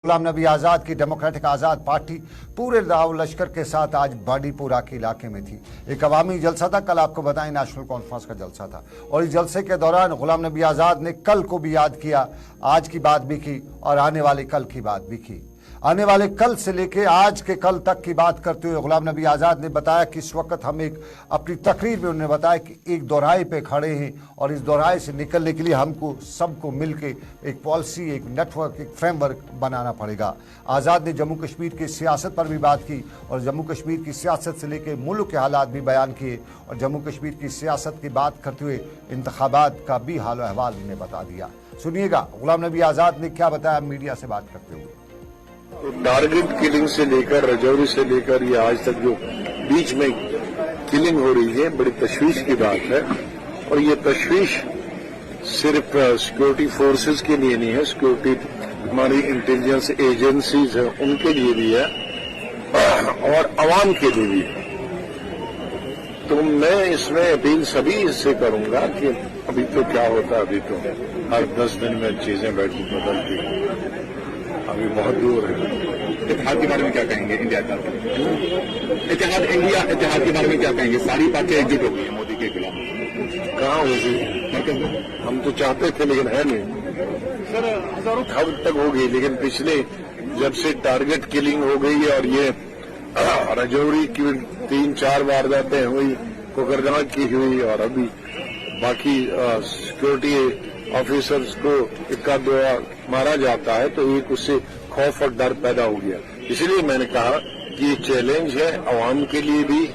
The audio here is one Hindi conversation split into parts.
गुलाम नबी आज़ाद की डेमोक्रेटिक आज़ाद पार्टी पूरे दाव लश्कर के साथ आज बाडीपुरा के इलाके में थी। एक अवामी जलसा था, कल आपको बताएं नेशनल कॉन्फ्रेंस का जलसा था। और इस जलसे के दौरान गुलाम नबी आज़ाद ने कल को भी याद किया, आज की बात भी की और आने वाले कल की बात भी की। आने वाले कल से लेके आज के कल तक की बात करते हुए गुलाम नबी आज़ाद ने बताया कि इस वक्त हम एक अपनी तकरीर में उन्होंने बताया कि एक दोराहे पे खड़े हैं और इस दोराहे से निकलने के लिए हमको सबको मिलके एक पॉलिसी, एक नेटवर्क, एक फ्रेमवर्क बनाना पड़ेगा। आज़ाद ने जम्मू कश्मीर की सियासत पर भी बात की और जम्मू कश्मीर की सियासत से लेकर मुल्क के हालात भी बयान किए और जम्मू कश्मीर की सियासत की बात करते हुए इंतखाबात का भी हाल अहवाल उन्हें बता दिया। सुनिएगा गुलाम नबी आज़ाद ने क्या बताया मीडिया से बात करते हुए। तो टारगेट किलिंग से लेकर रजौरी से लेकर ये आज तक जो बीच में किलिंग हो रही है, बड़ी तशवीश की बात है। और ये तशवीश सिर्फ सिक्योरिटी फोर्सेस के लिए नहीं है, सिक्योरिटी हमारी इंटेलिजेंस एजेंसीज है उनके लिए भी है और अवाम के लिए भी है। तो मैं इसमें अपील सभी से करूंगा कि अभी तो क्या होता है, अभी तो हर 10 दिन में चीजें बदलती हैं, अभी बहुत दूर है। इतिहाद के बारे में क्या कहेंगे? इंडिया का इतिहाद, इंडिया इतिहाद के बारे में क्या कहेंगे? सारी पार्टियां एकजुट हो गई है मोदी के खिलाफ। कहाँ होगी? हम तो चाहते थे लेकिन है नहीं सर। हजारों कब तक हो गई, लेकिन पिछले जब से टारगेट किलिंग हो गई और ये रजौरी की 3-4 वारदातें हुई, कोकरगांव की हुई और अभी बाकी सिक्योरिटी ऑफिसर्स को इक्का दुआ मारा जाता है तो एक उससे खौफ और डर पैदा हो गया। इसलिए मैंने कहा कि ये चैलेंज है अवाम के लिए भी,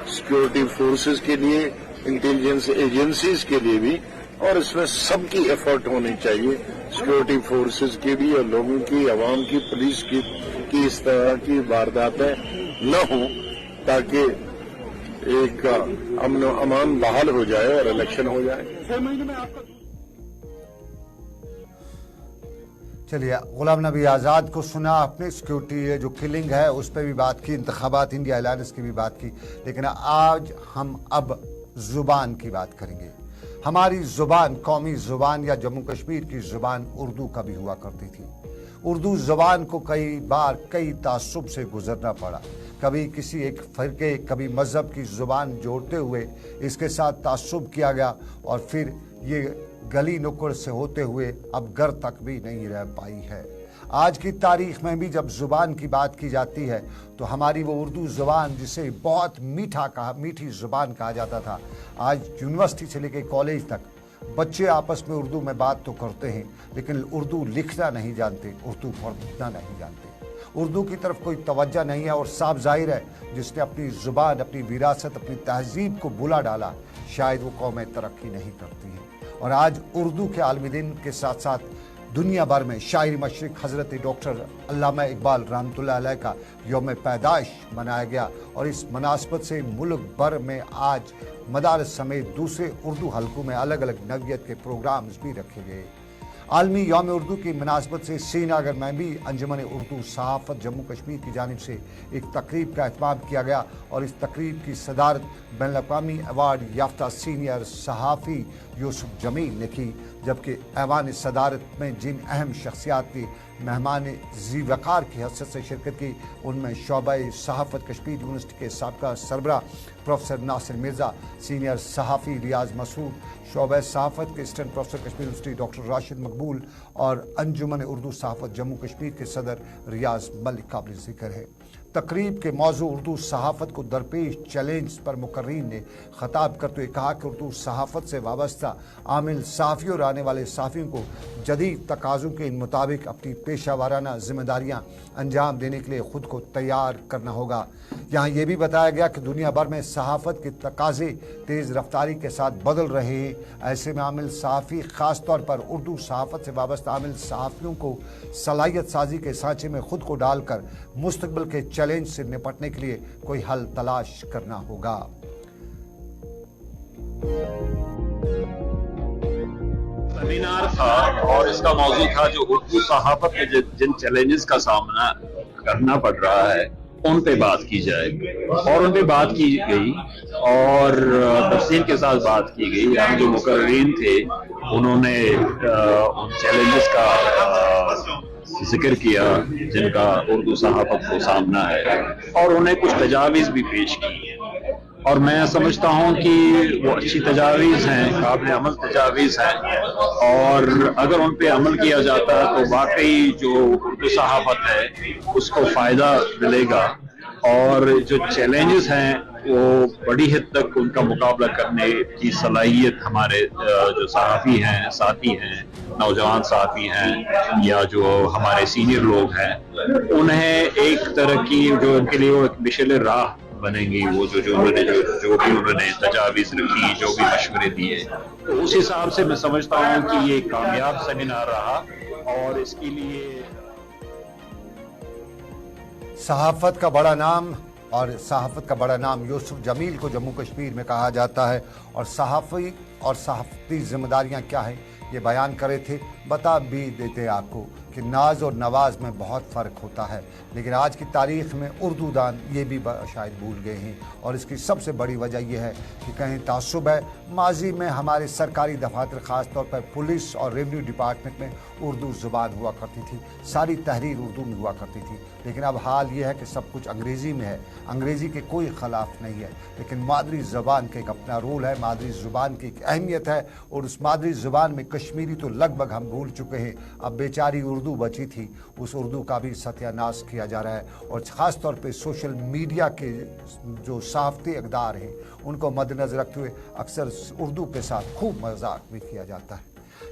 सिक्योरिटी फोर्सेस के लिए, इंटेलिजेंस एजेंसीज के लिए भी, और इसमें सबकी एफर्ट होनी चाहिए, सिक्योरिटी फोर्सेस की भी और लोगों की, अवाम की, पुलिस की कि इस तरह की वारदातें न हो ताकि एक अमन अमान बहाल हो जाए और इलेक्शन हो जाए। 6 महीने में आपका चलिए, गुलाम नबी आज़ाद को सुना आपने, सिक्योरिटी जो किलिंग है उस पर भी बात की, इंतखाबात इंडिया अलायंस की भी बात की। लेकिन आज हम अब ज़ुबान की बात करेंगे। हमारी ज़ुबान, कौमी ज़ुबान या जम्मू कश्मीर की ज़ुबान उर्दू कभी हुआ करती थी। उर्दू ज़ुबान को कई बार कई तासुब से गुजरना पड़ा, कभी किसी एक फ़िरके, कभी मज़हब की ज़ुबान जोड़ते हुए इसके साथ तासुब किया गया और फिर ये गली नुक्कड़ से होते हुए अब घर तक भी नहीं रह पाई है। आज की तारीख में भी जब ज़ुबान की बात की जाती है तो हमारी वो उर्दू ज़ुबान जिसे बहुत मीठी ज़ुबान कहा जाता था, आज यूनिवर्सिटी से लेकर कॉलेज तक बच्चे आपस में उर्दू में बात तो करते हैं लेकिन उर्दू लिखना नहीं जानते, उर्दू पढ़ना नहीं जानते, उर्दू की तरफ कोई तवज्जो नहीं है। और साफ जाहिर है जिसने अपनी ज़ुबान, अपनी विरासत, अपनी तहजीब को भुला डाला, शायद वो कौमें तरक्की नहीं करती हैं। और आज उर्दू के आलमी दिन के साथ साथ दुनिया भर में शायर मशरिक हज़रत डॉक्टर अल्लामा इकबाल रहमतुल्लाह अलैह का यौम पैदाइश मनाया गया और इस मुनासबत से मुल्क भर में आज मदारस समेत दूसरे उर्दू हलकों में अलग अलग नौइयत के प्रोग्राम्स भी रखे गए। आलमी यौम उर्दू की मुनासबत से श्रीनगर में भी अंजुमन उर्दू सहाफ़त जम्मू कश्मीर की जानिब से एक तकरीब का एहतमाम किया गया और इस तकरीब की सदारत बैनुल-अक़वामी अवार्ड याफ्ता सीनियर सहाफ़ी यूसुफ जमील ने की, जबकि ऐवान सदारत में जिन अहम शख्सियात ने मेहमान ज़ी वक़ार की हैसियत से शिरकत की उनमें शोबा सहाफ़त कश्मीर यूनिवर्सिटी के साबका सरबराह प्रोफेसर नासिर मिर्ज़ा, सीनियर सहाफ़ी रियाज़ मसूद, शोबा सहाफ़त के assistant professor Kashmir university doctor Rashid मकबूल और अंजुमन उर्दू सहाफ़त जम्मू कश्मीर के सदर रियाज़ मलिक काबिल ज़िक्र है। तकरीब के मौजू उर्दू सहाफ़त को दरपेश चैलेंज पर मुकर्रीन ने ख़ताब करते हुए कहा कि उर्दू सहाफ़त से वाबस्ता आमिल सहाफ़ियों और आने वाले सहाफ़ियों को जदीद तकाज़ों के मुताबिक अपनी पेशा वाराना ज़िम्मेदारियाँ अंजाम देने के लिए ख़ुद को तैयार करना होगा। यहाँ ये भी बताया गया कि दुनिया भर में सहाफ़त के तकाज़े तेज़ रफ्तारी के साथ बदल रहे हैं। ऐसे में आमिल सहाफ़ी ख़ास तौर पर उर्दू सहाफ़त से वाबस्ता आमिल सहाफ़ियों को सलाहियत साजी के सांचे में ख़ुद को डालकर मुस्तक़बिल के चैलेंज से निपटने के लिए कोई हल तलाश करना होगा। सेमिनार था और इसका मौजू था जो उर्दू सहाफ़त में जिन चैलेंजेस का सामना करना पड़ रहा है उन पे बात की जाए और उन पे बात की गई और तफसील के साथ बात की गई। यहाँ जो मुकर्रीन थे उन्होंने उन चैलेंजेस का जिक्र किया जिनका उर्दू सहाफत को सामना है, और उन्हें कुछ तजावीज़ भी पेश की हैं, और मैं समझता हूं कि वो अच्छी तजावीज़ हैं, काबिल अमल तजावीज़ हैं, और अगर उन पे अमल किया जाता है तो वाकई जो उर्दू सहाफत है उसको फ़ायदा मिलेगा, और जो चैलेंजेस हैं वो बड़ी हद तक उनका मुकाबला करने की सलाहियत हमारे जो सहाफ़ी हैं, साथी हैं, नौजवान साथी हैं, या जो हमारे सीनियर लोग हैं, उन्हें एक तरह की जो उनके लिए वो एक मिशल राह बनेंगी। वो जो उन्होंने जो भी उन्होंने तजावीज़ रखी, जो भी मशवरे दिए, तो उस हिसाब से मैं समझता हूँ कि ये कामयाब सेमिनार रहा, और इसके लिए सहाफ़त का बड़ा नाम, और सहाफ़त का बड़ा नाम यूसुफ जमील को जम्मू कश्मीर में कहा जाता है, और सहाफ़ी और सहाफ़ती जिम्मेदारियां क्या हैं ये बयान करे थे। बता भी देते आपको कि नाज और नवाज में बहुत फ़र्क होता है, लेकिन आज की तारीख़ में उर्दू दान ये भी शायद भूल गए हैं, और इसकी सबसे बड़ी वजह यह है कि कहीं तासुब है। माजी में हमारे सरकारी दफातर ख़ास तौर पर पुलिस और रेवेन्यू डिपार्टमेंट में उर्दू ज़ुबान हुआ करती थी, सारी तहरीर उर्दू में हुआ करती थी, लेकिन अब हाल ये है कि सब कुछ अंग्रेज़ी में है। अंग्रेज़ी के कोई ख़िलाफ़ नहीं है, लेकिन मादरी ज़ुबान का एक अपना रोल है, मादरी ज़ुबान की एक अहमियत है, और उस मादरी ज़ुबान में कश्मीरी तो लगभग हम भूल चुके हैं। अब बेचारी उर्दू बची थी, उस उर्दू का भी सत्यानाश किया जा रहा है, और ख़ास तौर पे सोशल मीडिया के जो सहाफ़ती इक़दार हैं उनको मद्देनज़र रखते हुए अक्सर उर्दू के साथ खूब मजाक भी किया जाता है।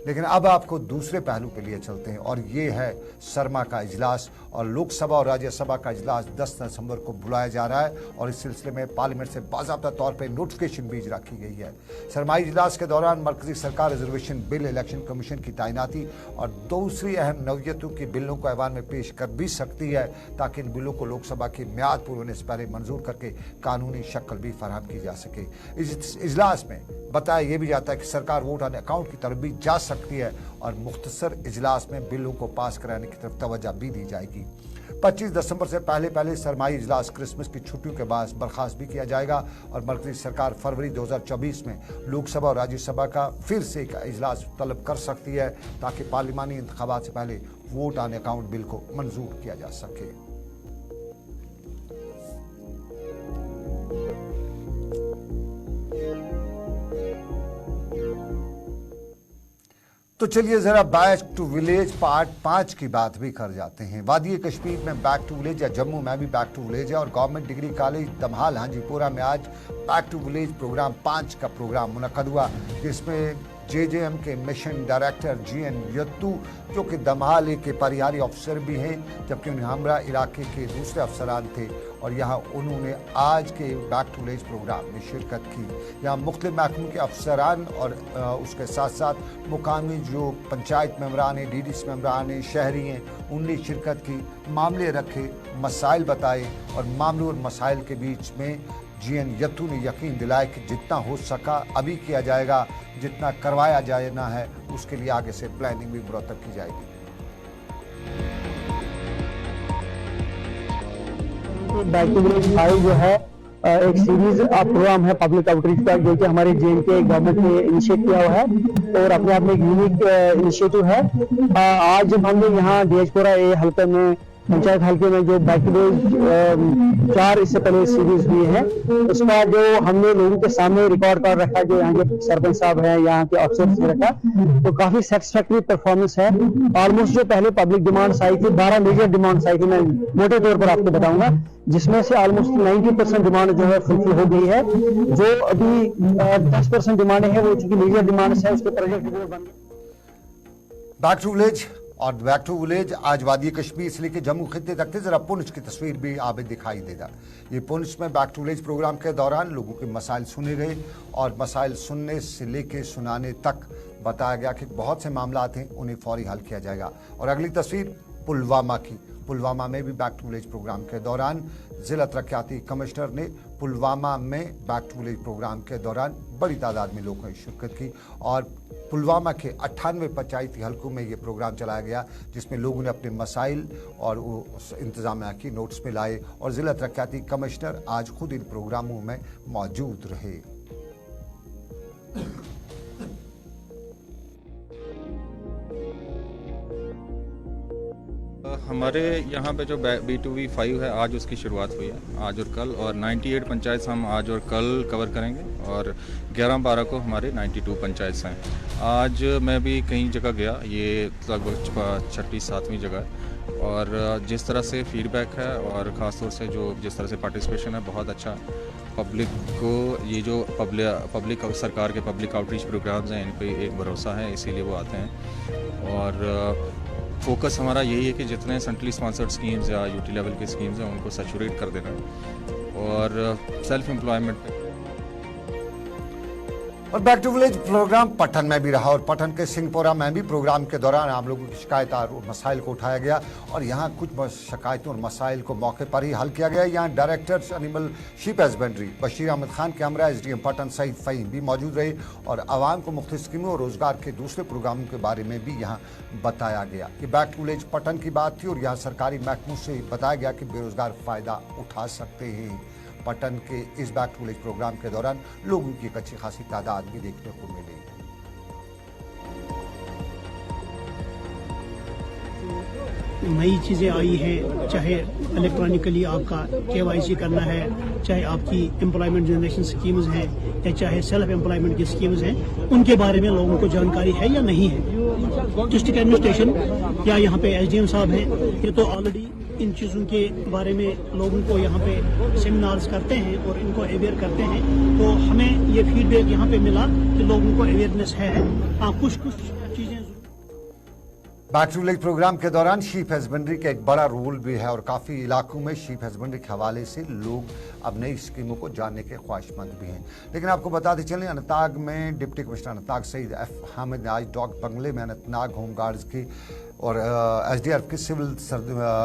लेकिन अब आपको दूसरे पहलू के लिए चलते हैं, और ये है सरमा का इजलास, और लोकसभा और राज्यसभा का इजलास 10 दिसंबर को बुलाया जा रहा है, और इस सिलसिले में पार्लियामेंट से बाज़ाब्ता तौर पर नोटिफिकेशन भी रखी गई है। सरमाई इजलास के दौरान मरकजी सरकार रिजर्वेशन बिल, इलेक्शन कमीशन की तैनाती और दूसरी अहम नौयतों के बिलों को ऐवान में पेश कर भी सकती है, ताकि इन बिलों को लोकसभा की म्याद पूरी होने से पहले मंजूर करके कानूनी शक्ल भी फराहम की जा सके। इस इजलास में बताया यह भी जाता है कि सरकार वोट ऑन अकाउंट की तरफ भी जा सकती है, और मुख्तसर इजलास में बिलों को पास कराने की तरफ तवज्जो भी दी जाएगी। 25 दिसंबर से पहले सरमाई इजलास क्रिसमस की छुट्टियों के बाद बर्खास्त भी किया जाएगा, और मरकजी सरकार फरवरी 2024 में लोकसभा और राज्यसभा का फिर से एक इजलास तलब कर सकती है, ताकि पार्लिमानी इंतखाबात से पहले वोट ऑन अकाउंट बिल को मंजूर किया जा सके। तो चलिए जरा बैक टू विलेज पार्ट 5 की बात भी कर जाते हैं। वादी कश्मीर में बैक टू विलेज, या जम्मू में भी बैक टू विलेज है, और government degree college Damhal Hajipura में आज बैक टू विलेज प्रोग्राम 5 का प्रोग्राम मुनक्कद हुआ, जिसमें JJM के मिशन डायरेक्टर GN यत्तू, जो कि दमहाल के परिहारी अफसर भी हैं, जबकि उन्हें हमरा इलाके के दूसरे अफसरान थे, और यहाँ उन्होंने आज के बैक टू विलेज प्रोग्राम में शिरकत की। यहाँ मुख्तलिफ महकमों के अफसरान और उसके साथ साथ मुकामी जो पंचायत मेंबरान हैं, DDC मेंबरान हैं, शहरी हैं, उनने शिरकत की, मामले रखे, मसाइल बताए, और मामलों और मसाइल के बीच में GN यत्तू ने यकीन दिलाया कि जितना हो सका अभी किया जाएगा, जितना करवाया जाना है उसके लिए आगे से प्लानिंग भी मुरतब की जाएगी। बैक टू विलेज 5 जो है एक सीरीज प्रोग्राम है पब्लिक आउटरीच का, जो कि हमारे JNK गवर्नमेंट ने इनिशिएट किया हुआ है, और अपने आप में एक यूनिक इनिशिएटिव है। आज जब हमने यहाँ DH-पुरा ए हल्के में, पंचायत हल्के में जो बैक टू विलेज 4 इससे पहले सीरीज हुई है, उसका जो हमने लोगों के सामने रिकॉर्ड कर रखा, जो यहाँ के सरपंच साहब हैं, यहाँ के अफसर ने रखा, तो काफी सेटिस्फैक्टरी परफॉर्मेंस है। ऑलमोस्ट जो पहले पब्लिक डिमांड्स आई थी, 12 मेजर डिमांड्स आई थी, मैं मोटे तौर पर आपको बताऊंगा, जिसमें से ऑलमोस्ट 90% डिमांड जो है फुलफिल हो गई है। जो अभी 10% डिमांड है, वो चूंकि मेजर डिमांड्स है, उसके प्रोजेक्ट रिपोर्ट बन गए। बैक टू विलेज और बैक टू विलेज आज वादी कश्मीर से लेकर जम्मू खित्ते तक थे। जरा पुंछ की तस्वीर भी आप दिखाई देगा। ये पुंछ में बैक टू विलेज प्रोग्राम के दौरान लोगों के मसाइल सुने गए, और मसाइल सुनने से लेकर सुनाने तक बताया गया कि बहुत से मामला हैं, उन्हें फौरी हल किया जाएगा। और अगली तस्वीर पुलवामा की। पुलवामा में भी बैक टू विलेज प्रोग्राम के दौरान जिला तरक्याती कमिश्नर ने पुलवामा में बैक टू विलेज प्रोग्राम के दौरान बड़ी तादाद में लोगों ने शिरकत की, और पुलवामा के 98 पंचायती हलकों में ये प्रोग्राम चलाया गया, जिसमें लोगों ने अपने मसाइल और इंतजामिया की नोट्स में लाए, और जिला तरक्याती कमिश्नर आज खुद इन प्रोग्रामों में मौजूद रहे। हमारे यहाँ पे जो B2B5 है आज उसकी शुरुआत हुई है, आज और कल, और 98 पंचायत हम आज और कल कवर करेंगे और 11-12 को हमारे 92 पंचायत हैं। आज मैं भी कई जगह गया, ये लगभग 6ठी-7वीं जगह है, और जिस तरह से फीडबैक है और ख़ास तौर से जो जिस तरह से पार्टिसिपेशन है बहुत अच्छा है। पब्लिक को ये जो पब्लिक सरकार के पब्लिक आउटरीच प्रोग्राम्स हैं इन पे एक भरोसा है, इसीलिए वो आते हैं। और फोकस हमारा यही है कि जितने सेंट्रली स्पॉन्सर्ड स्कीम्स या यूटी लेवल की स्कीम्स हैं उनको सैचुरेट कर देना और सेल्फ एम्प्लॉयमेंट पे। और back to village programme Pattan में भी रहा और पटन के सिंहपुरा में भी प्रोग्राम के दौरान आप लोगों की शिकायत और मसाइल को उठाया गया और यहाँ कुछ शिकायतों और मसाइल को मौके पर ही हल किया गया। यहाँ director animal sheep husbandry Bashir Ahmad Khan के हमरा SDM पटन सईद फ़हीम भी मौजूद रहे और आवाम को मुख्तलिफ स्कीमों और रोजगार के दूसरे प्रोग्रामों के बारे में भी यहाँ बताया गया। ये बैक टू विलेज पटन की बात थी और यहाँ सरकारी महकमों से बताया गया कि बेरोजगार फ़ायदा उठा सकते हैं। पटन के इस बैक टू विलेज प्रोग्राम के दौरान लोगों की एक अच्छी खासी तादाद भी देखने को मिली। नई चीज़ें आई हैं, चाहे इलेक्ट्रॉनिकली आपका KYC करना है, चाहे आपकी एम्प्लॉयमेंट जनरेशन स्कीम्स हैं या चाहे सेल्फ एम्प्लॉयमेंट की स्कीम्स हैं, उनके बारे में लोगों को जानकारी है या नहीं है। डिस्ट्रिक्ट एडमिनिस्ट्रेशन या यहाँ पे SDM साहब हैं, ये तो ऑलरेडी इन चीज़ों के बारे में लोगों को यहाँ पे सेमिनार्स करते हैं और इनको अवेयर करते हैं। तो हमें ये फीडबैक यहाँ पे मिला कि लोगों को अवेयरनेस है। हाँ, कुछ चीज़ें बैक टू विलेज प्रोग्राम के दौरान शीप हस्बेंड्री का एक बड़ा रोल भी है और काफ़ी इलाकों में शीप हस्बेंड्री के हवाले से लोग अब नई स्कीमों को जानने के ख्वाहिशमंद भी हैं। लेकिन आपको बताते चलें, अनंतनाग में deputy commissioner Anantnag Syed F Hamid ने आज डॉग बंगले में अनंतनाग होमगार्ड्स की और SDF की सिविल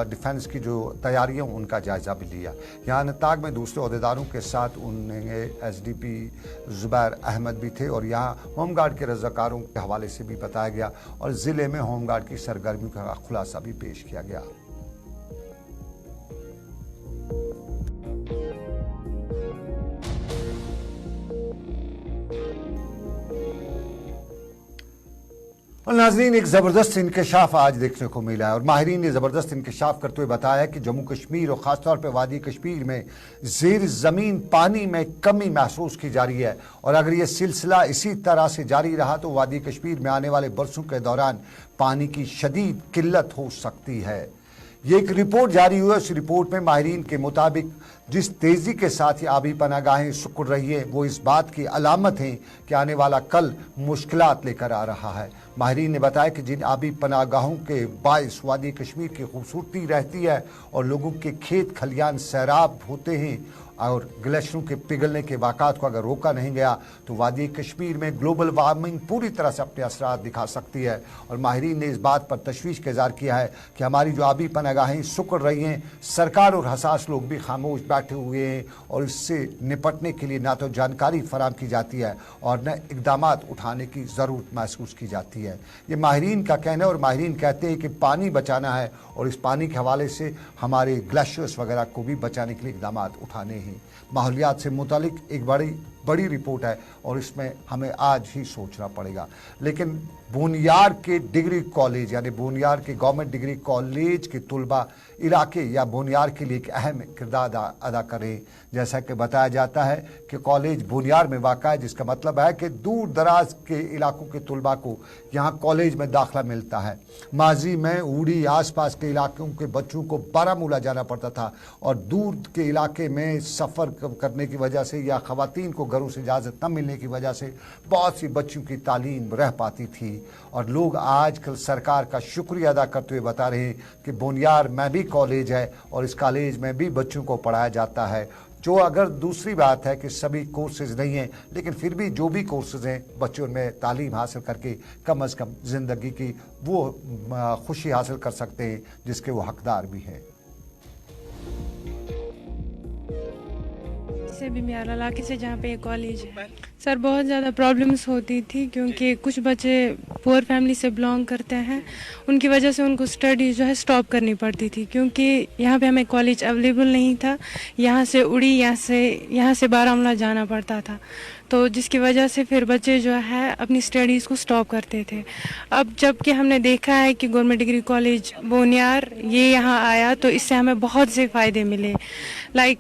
डिफेंस की जो तैयारियां उनका जायजा भी लिया। यहाँ अनंतनाग में दूसरे अहदेदारों के साथ उन्हें SDP जुबैर अहमद भी थे और यहाँ होमगार्ड के रज़ाकारों के हवाले से भी बताया गया और ज़िले में होमगार्ड की सरगर्मियों का खुलासा भी पेश किया गया। और नाजरीन, एक ज़बरदस्त इंकशाफ आज देखने को मिला है और माहिरीन ने ज़बरदस्त इंकशाफ करते हुए बताया कि जम्मू कश्मीर और ख़ासतौर पर वादी कश्मीर में ज़ेर ज़मीन पानी में कमी महसूस की जा रही है और अगर ये सिलसिला इसी तरह से जारी रहा तो वादी कश्मीर में आने वाले बरसों के दौरान पानी की शदीद किल्लत हो सकती है। ये एक रिपोर्ट जारी हुई है। उस रिपोर्ट में माहिरीन के मुताबिक जिस तेज़ी के साथ ही आबी पनागाहें सुकुड़ रही है वो इस बात की अलामत है कि आने वाला कल मुश्किलात लेकर आ रहा है। माहिरीन ने बताया कि जिन आबी पनागाहों के बाइस वादी कश्मीर की खूबसूरती रहती है और लोगों के खेत खलियान सैराब होते हैं और ग्लेशियरों के पिघलने के वाक़ात को अगर रोका नहीं गया तो वादी कश्मीर में ग्लोबल वार्मिंग पूरी तरह से अपने असरात दिखा सकती है। और माहिरीन ने इस बात पर तशवीश का इज़हार किया है कि हमारी जो आबी पनागाहें सुकड़ रही हैं, सरकार और हसास लोग भी खामोश बैठे हुए हैं और इससे निपटने के लिए ना तो जानकारी फराहम की जाती है और न इकदाम उठाने की ज़रूरत महसूस की जाती है। ये माहिरीन का कहना है और माहिरीन कहते हैं कि पानी बचाना है और इस पानी के हवाले से हमारे ग्लेशियर्स वगैरह को भी बचाने के लिए इकदाम उठाने हैं। माहौलियात से मुतालिक एक बड़ी रिपोर्ट है और इसमें हमें आज ही सोचना पड़ेगा। लेकिन बोनियार के डिग्री कॉलेज यानी बोनियार के गवर्नमेंट डिग्री कॉलेज के तुलबा इलाके या बोनियार के लिए एक अहम किरदार अदा करें। जैसा कि बताया जाता है कि कॉलेज बोनियार में वाक़ा है, जिसका मतलब है कि दूर दराज के इलाकों के तुलबा को यहाँ कॉलेज में दाखिला मिलता है। माजी में उड़ी आसपास के इलाकों के बच्चों को बारामूला जाना पड़ता था और दूर के इलाके में सफ़र करने की वजह से या ख़वातीन को घरों से इजाज़त न मिलने की वजह से बहुत सी बच्चों की तालीम रह पाती थी। और लोग आजकल सरकार का शुक्रिया अदा करते हुए बता रहे हैं कि बोनियार में भी कॉलेज है और इस कॉलेज में भी बच्चों को पढ़ाया जाता है। जो अगर दूसरी बात है कि सभी कोर्सेज नहीं हैं, लेकिन फिर भी जो भी कोर्सेज हैं बच्चों में तालीम हासिल करके कम अज़ कम ज़िंदगी की वो खुशी हासिल कर सकते हैं जिसके वो हकदार भी हैं। से भी मेरा इलाके से जहाँ पे कॉलेज है, सर बहुत ज़्यादा प्रॉब्लम्स होती थी क्योंकि कुछ बच्चे पुअर फैमिली से बिलोंग करते हैं, उनकी वजह से उनको स्टडी जो है स्टॉप करनी पड़ती थी क्योंकि यहाँ पे हमें कॉलेज अवेलेबल नहीं था। यहाँ से उड़ी यहाँ से बारामूला जाना पड़ता था, तो जिसकी वजह से फिर बच्चे जो है अपनी स्टडीज़ को स्टॉप करते थे। अब जबकि हमने देखा है कि गवर्नमेंट डिग्री कॉलेज बोनियार ये यहाँ आया तो इससे हमें बहुत से फ़ायदे मिले। लाइक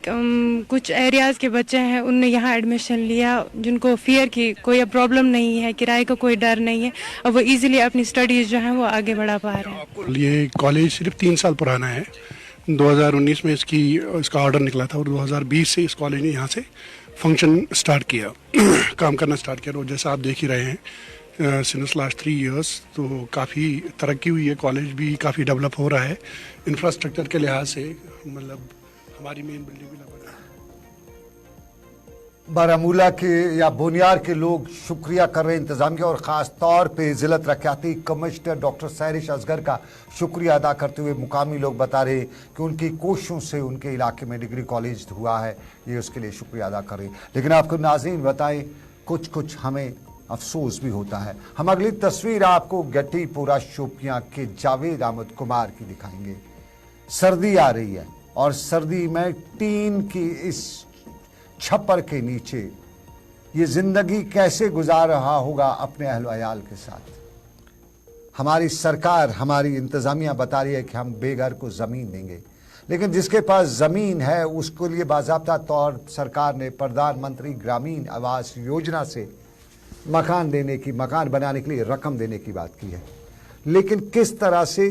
कुछ एरियाज़ के बच्चे हैं उनने यहाँ एडमिशन लिया जिनको फ़ियर की कोई प्रॉब्लम नहीं है, किराए का कोई डर नहीं है, और वो इजीली अपनी स्टडीज़ जो हैं वो आगे बढ़ा पा रहे हैं। ये कॉलेज सिर्फ 3 साल पुराना है। 2019 में इसका ऑर्डर निकला था और 2020 से इस कॉलेज ने यहाँ से फंक्शन स्टार्ट किया काम करना स्टार्ट किया। और जैसा आप देख ही रहे हैं सिंस लास्ट 3 इयर्स तो काफ़ी तरक्की हुई है, कॉलेज भी काफ़ी डेवलप हो रहा है इंफ्रास्ट्रक्चर के लिहाज से। मतलब हमारी मेन बिल्डिंग भी लगभग बारामूला के या बोनियार के लोग शुक्रिया कर रहे हैं इंतजाम के, और ख़ास तौर पे ज़िला तरक्याती कमिश्नर डॉक्टर सैरिश असगर का शुक्रिया अदा करते हुए मुकामी लोग बता रहे हैं कि उनकी कोशिशों से उनके इलाके में डिग्री कॉलेज हुआ है, ये उसके लिए शुक्रिया अदा कर रहे हैं। लेकिन आपको नाज़रीन बताएं, कुछ हमें अफसोस भी होता है। हम अगली तस्वीर आपको गट्टीपुरा शोपियां के जावेद अहमद कुमार की दिखाएंगे। सर्दी आ रही है और सर्दी में टीन की इस छप्पर के नीचे ये जिंदगी कैसे गुजार रहा होगा अपने अहल अयाल के साथ। हमारी सरकार, हमारी इंतजामिया बता रही है कि हम बेघर को ज़मीन देंगे, लेकिन जिसके पास ज़मीन है उसके लिए बाज़ाब्ता तौर सरकार ने प्रधानमंत्री ग्रामीण आवास योजना से मकान बनाने के लिए रकम देने की बात की है। लेकिन किस तरह से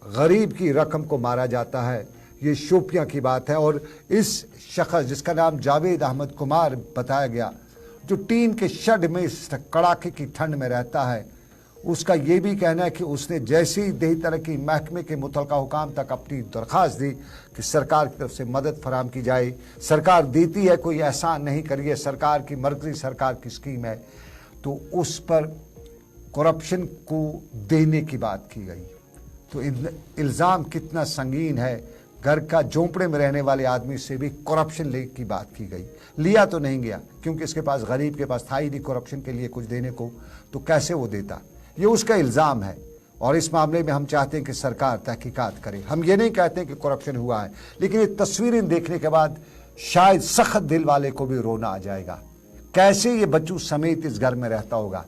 गरीब की रकम को मारा जाता है, ये शोपियां की बात है। और इस शख्स जिसका नाम जावेद अहमद कुमार बताया गया, जो टीन के शेड में इस कड़ाके की ठंड में रहता है, उसका ये भी कहना है कि उसने जैसे ही देही तरक्की महकमे के मुतलका हुकाम तक अपनी दरख्वास्त दी कि सरकार की तरफ से मदद फराम की जाए, सरकार देती है, कोई एहसान नहीं करिए, सरकार की मरकजी सरकार की स्कीम है, तो उस पर करप्शन को देने की बात की गई। तो इल्ज़ाम कितना संगीन है। घर का झोंपड़े में रहने वाले आदमी से भी करप्शन ले की बात की गई। लिया तो नहीं गया क्योंकि इसके पास, गरीब के पास था ही नहीं करप्शन के लिए कुछ देने को, तो कैसे वो देता, ये उसका इल्ज़ाम है। और इस मामले में हम चाहते हैं कि सरकार तहकीकात करे। हम ये नहीं कहते हैं कि करप्शन हुआ है, लेकिन ये तस्वीरें देखने के बाद शायद सख्त दिल वाले को भी रोना आ जाएगा। कैसे ये बच्चों समेत इस घर में रहता होगा।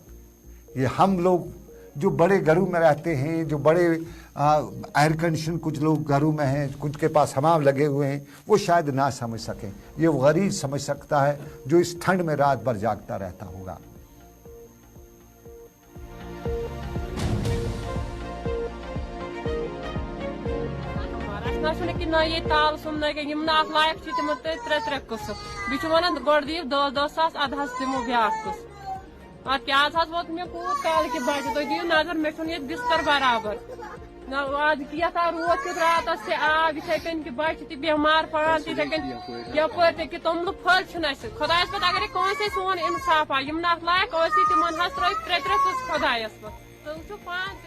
ये हम लोग जो बड़े घरों में रहते हैं, जो बड़े एयर कंडीशन कुछ लोग घरों में हैं, कुछ के पास हमाम लगे हुए हैं, वो शायद ना समझ सकें। ये वो गरीब समझ सकता है जो इस ठंड में रात भर जागता रहता होगा। कि ना ये ताल सुन लायक तिम 3 कस बह वन गो दी 10 सास अद दिमो ब्या कस प्याज वोत मे कूत काल कि बचे तुम दियो नजर मे ये बिस्तर बराबर आज यथा रोत कि रात से आब इथे कन कि बचे तह बेमार पान तथे कन यपर कि तुमल फल खुदायस पे अगर कौन सोन इंसाफ आ लायक तिमन त्रो 3 कस खुदायस पे तो पान।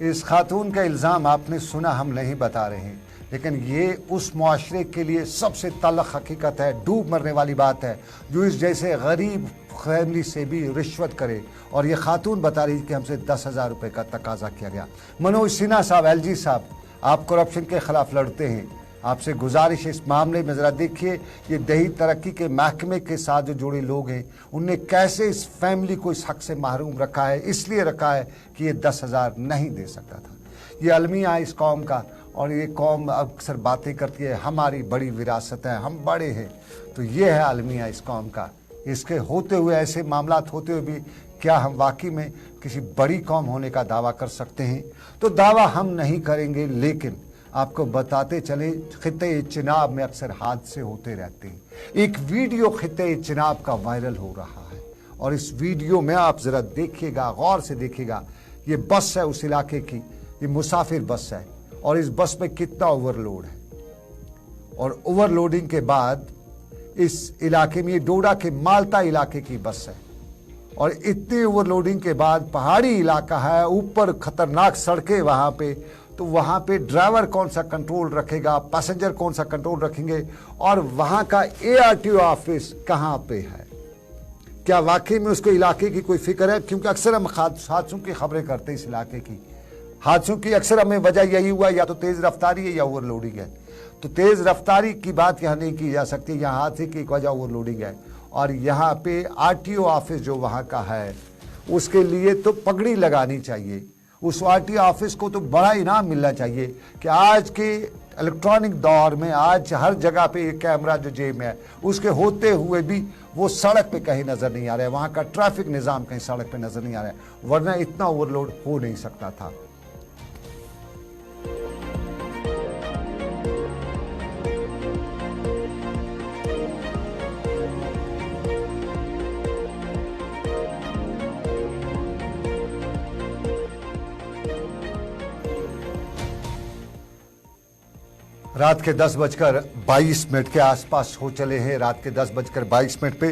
इस खातून का इल्ज़ाम आपने सुना, हम नहीं बता रहे हैं, लेकिन ये उस मुआशरे के लिए सबसे तल्ख हकीकत है, डूब मरने वाली बात है, जो इस जैसे गरीब फैमिली से भी रिश्वत करे। और ये खातून बता रही कि हमसे 10,000 रुपये का तकाजा किया गया। मनोज सिन्हा साहब, LG साहब, आप करप्शन के खिलाफ लड़ते हैं, आपसे गुजारिश है इस मामले में ज़रा देखिए ये दही तरक्की के महकमे के साथ जो जुड़े लोग हैं उनने कैसे इस फैमिली को इस हक से महरूम रखा है। इसलिए रखा है कि ये 10,000 नहीं दे सकता था। ये अलमिया इस कौम का, और ये कौम अक्सर बातें करती है हमारी बड़ी विरासत है, हम बड़े हैं, तो ये है अलमिया इस कौम का। इसके होते हुए, ऐसे मामलात होते हुए भी क्या हम वाकई में किसी बड़ी कौम होने का दावा कर सकते हैं? तो दावा हम नहीं करेंगे, लेकिन आपको बताते चले खित्ते चिनाब में अक्सर हादसे होते रहते हैं। एक वीडियो खित्ते चिनाब का वायरल हो रहा है, और इस वीडियो में आप जरा देखिएगा, गौर से देखिएगा। ये बस है उस इलाके की, ये मुसाफिर बस है, और इस बस में कितना ओवरलोड है। और ओवरलोडिंग के बाद इस इलाके में, ये डोडा के माल्टा इलाके की बस है, और इतनी ओवरलोडिंग के बाद पहाड़ी इलाका है, ऊपर खतरनाक सड़कें वहां पे, तो वहाँ पे ड्राइवर कौन सा कंट्रोल रखेगा, पैसेंजर कौन सा कंट्रोल रखेंगे, और वहाँ का ARTO ऑफिस कहाँ पे है? क्या वाकई में उसको इलाके की कोई फिक्र है? क्योंकि अक्सर हम हादसों की खबरें करते हैं इस इलाके की। हादसों की अक्सर हमें वजह यही हुआ, या तो तेज़ रफ्तारी है या ओवरलोडिंग है। तो तेज़ रफ्तारी की बात यहाँ नहीं की जा सकती, यहाँ हादसे की एक वजह ओवरलोडिंग है। और यहाँ पे RTO ऑफिस जो वहाँ का है उसके लिए तो पगड़ी लगानी चाहिए। उस RTO ऑफिस को तो बड़ा इनाम मिलना चाहिए कि आज के इलेक्ट्रॉनिक दौर में आज हर जगह पे ये कैमरा जो जेब में है, उसके होते हुए भी वो सड़क पे कहीं नज़र नहीं आ रहा है, वहाँ का ट्रैफिक निज़ाम कहीं सड़क पे नज़र नहीं आ रहा है, वरना इतना ओवरलोड हो नहीं सकता था। रात के 10:22 के आसपास हो चले हैं। रात के 10:22 पे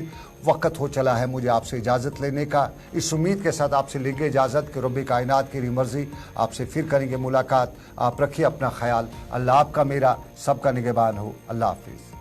वक्त हो चला है मुझे आपसे इजाज़त लेने का। इस उम्मीद के साथ आपसे लेंगे इजाज़त कि रब्बे कायनात की मर्जी आपसे फिर करेंगे मुलाकात। आप रखिए अपना ख्याल। अल्लाह आपका मेरा सबका निगहबान हो। अल्लाह हाफिज़।